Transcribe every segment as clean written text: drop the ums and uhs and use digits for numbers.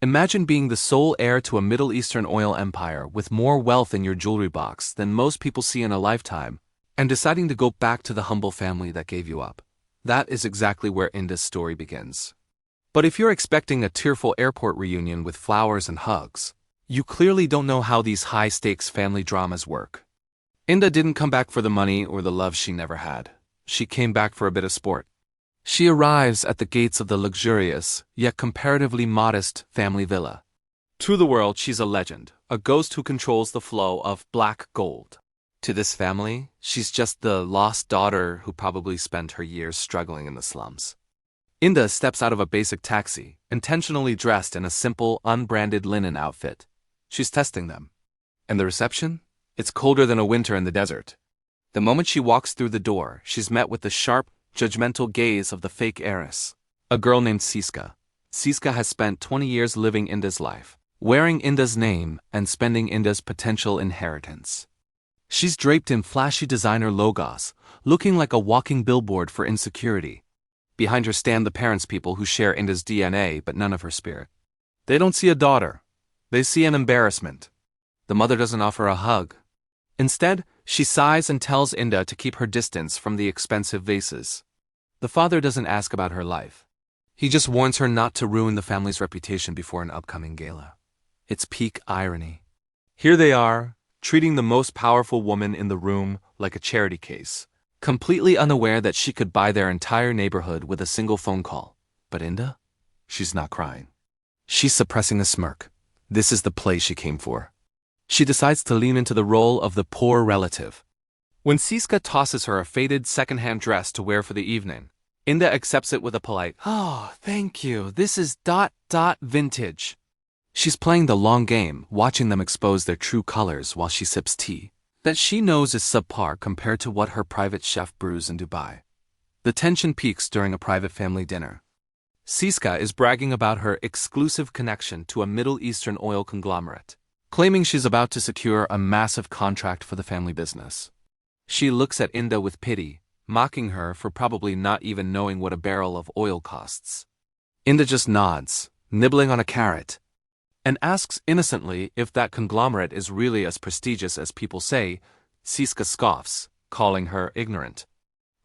Imagine being the sole heir to a Middle Eastern oil empire with more wealth in your jewelry box than most people see in a lifetime, and deciding to go back to the humble family that gave you up. That is exactly where Inda's story begins. But if you're expecting a tearful airport reunion with flowers and hugs, you clearly don't know how these high-stakes family dramas work. Inda didn't come back for the money or the love she never had. She came back for a bit of sport. She arrives at the gates of the luxurious, yet comparatively modest, family villa. To the world, she's a legend, a ghost who controls the flow of black gold. To this family, she's just the lost daughter who probably spent her years struggling in the slums. Inda steps out of a basic taxi, intentionally dressed in a simple, unbranded linen outfit. She's testing them. And the reception? It's colder than a winter in the desert. The moment she walks through the door, she's met with the sharp, judgmental gaze of the fake heiress, a girl named Siska. Siska has spent 20 years living Inda's life, wearing Inda's name and spending Inda's potential inheritance. She's draped in flashy designer logos, looking like a walking billboard for insecurity. Behind her stand the parents' people who share Inda's DNA but none of her spirit. They don't see a daughter. They see an embarrassment. The mother doesn't offer a hug. Instead, she sighs and tells Inda to keep her distance from the expensive vases. The father doesn't ask about her life. He just warns her not to ruin the family's reputation before an upcoming gala. It's peak irony. Here they are, treating the most powerful woman in the room like a charity case, completely unaware that she could buy their entire neighborhood with a single phone call. But Inda? She's not crying. She's suppressing a smirk. This is the play she came for. She decides to lean into the role of the poor relative. When Siska tosses her a faded second-hand dress to wear for the evening, Inda accepts it with a polite, "Oh, thank you, this is ... vintage." She's playing the long game, watching them expose their true colors while she sips tea that she knows is subpar compared to what her private chef brews in Dubai. The tension peaks during a private family dinner. Siska is bragging about her exclusive connection to a Middle Eastern oil conglomerate, claiming she's about to secure a massive contract for the family business. She looks at Inda with pity, mocking her for probably not even knowing what a barrel of oil costs. Inda just nods, nibbling on a carrot, and asks innocently if that conglomerate is really as prestigious as people say. Siska scoffs, calling her ignorant.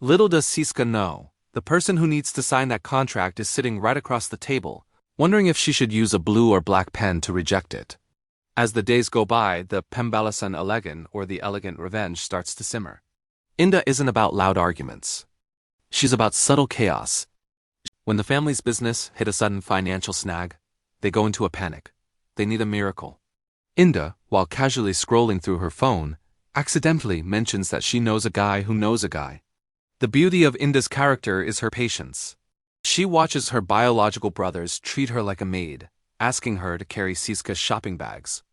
Little does Siska know, the person who needs to sign that contract is sitting right across the table, wondering if she should use a blue or black pen to reject it. As the days go by, the Pembalasan Elegan, or the elegant revenge, starts to simmer. Inda isn't about loud arguments. She's about subtle chaos. When the family's business hit a sudden financial snag, they go into a panic. They need a miracle. Inda, while casually scrolling through her phone, accidentally mentions that she knows a guy who knows a guy. The beauty of Inda's character is her patience. She watches her biological brothers treat her like a maid, asking her to carry Siska's shopping bags.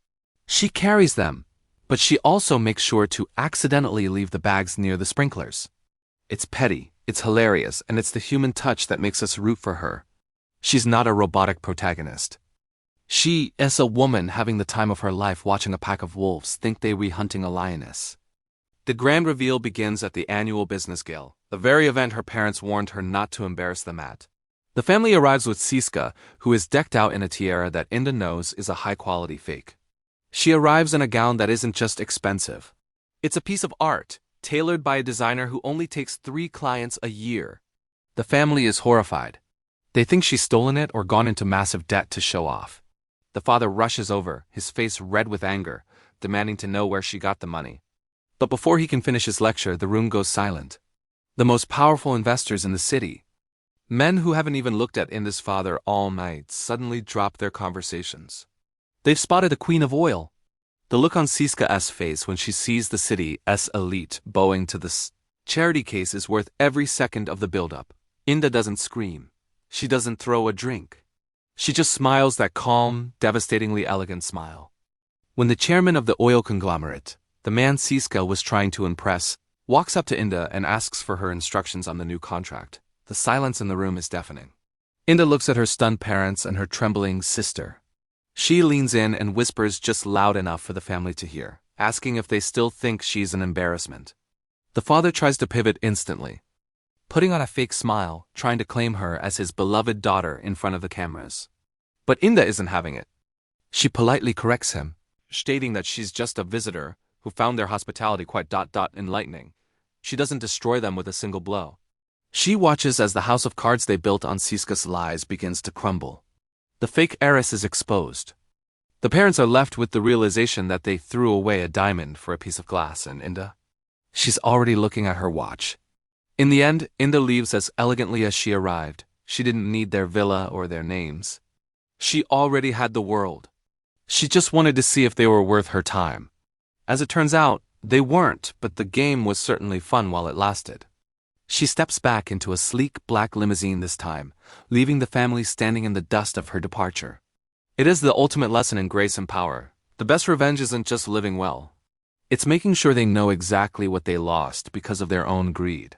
She carries them, but she also makes sure to accidentally leave the bags near the sprinklers. It's petty, it's hilarious, and it's the human touch that makes us root for her. She's not a robotic protagonist. She is a woman having the time of her life watching a pack of wolves think they were hunting a lioness. The grand reveal begins at the annual business gala, the very event her parents warned her not to embarrass them at. The family arrives with Siska, who is decked out in a tiara that Inda knows is a high-quality fake. She arrives in a gown that isn't just expensive. It's a piece of art, tailored by a designer who only takes 3 clients a year. The family is horrified. They think she's stolen it or gone into massive debt to show off. The father rushes over, his face red with anger, demanding to know where she got the money. But before he can finish his lecture, the room goes silent. The most powerful investors in the city, men who haven't even looked at Inda's father all night, suddenly drop their conversations. They've spotted a queen of oil. The look on Siska's face when she sees the city's elite bowing to the charity case is worth every second of the build-up. Inda doesn't scream. She doesn't throw a drink. She just smiles that calm, devastatingly elegant smile. When the chairman of the oil conglomerate, the man Siska was trying to impress, walks up to Inda and asks for her instructions on the new contract, the silence in the room is deafening. Inda looks at her stunned parents and her trembling sister. She leans in and whispers just loud enough for the family to hear, asking if they still think she's an embarrassment. The father tries to pivot instantly, putting on a fake smile, trying to claim her as his beloved daughter in front of the cameras. But Inda isn't having it. She politely corrects him, stating that she's just a visitor who found their hospitality quite enlightening. She doesn't destroy them with a single blow. She watches as the house of cards they built on Siska's lies begins to crumble. The fake heiress is exposed. The parents are left with the realization that they threw away a diamond for a piece of glass, and Inda? She's already looking at her watch. In the end, Inda leaves as elegantly as she arrived. She didn't need their villa or their names. She already had the world. She just wanted to see if they were worth her time. As it turns out, they weren't, but the game was certainly fun while it lasted. She steps back into a sleek black limousine this time, leaving the family standing in the dust of her departure. It is the ultimate lesson in grace and power. The best revenge isn't just living well. It's making sure they know exactly what they lost because of their own greed.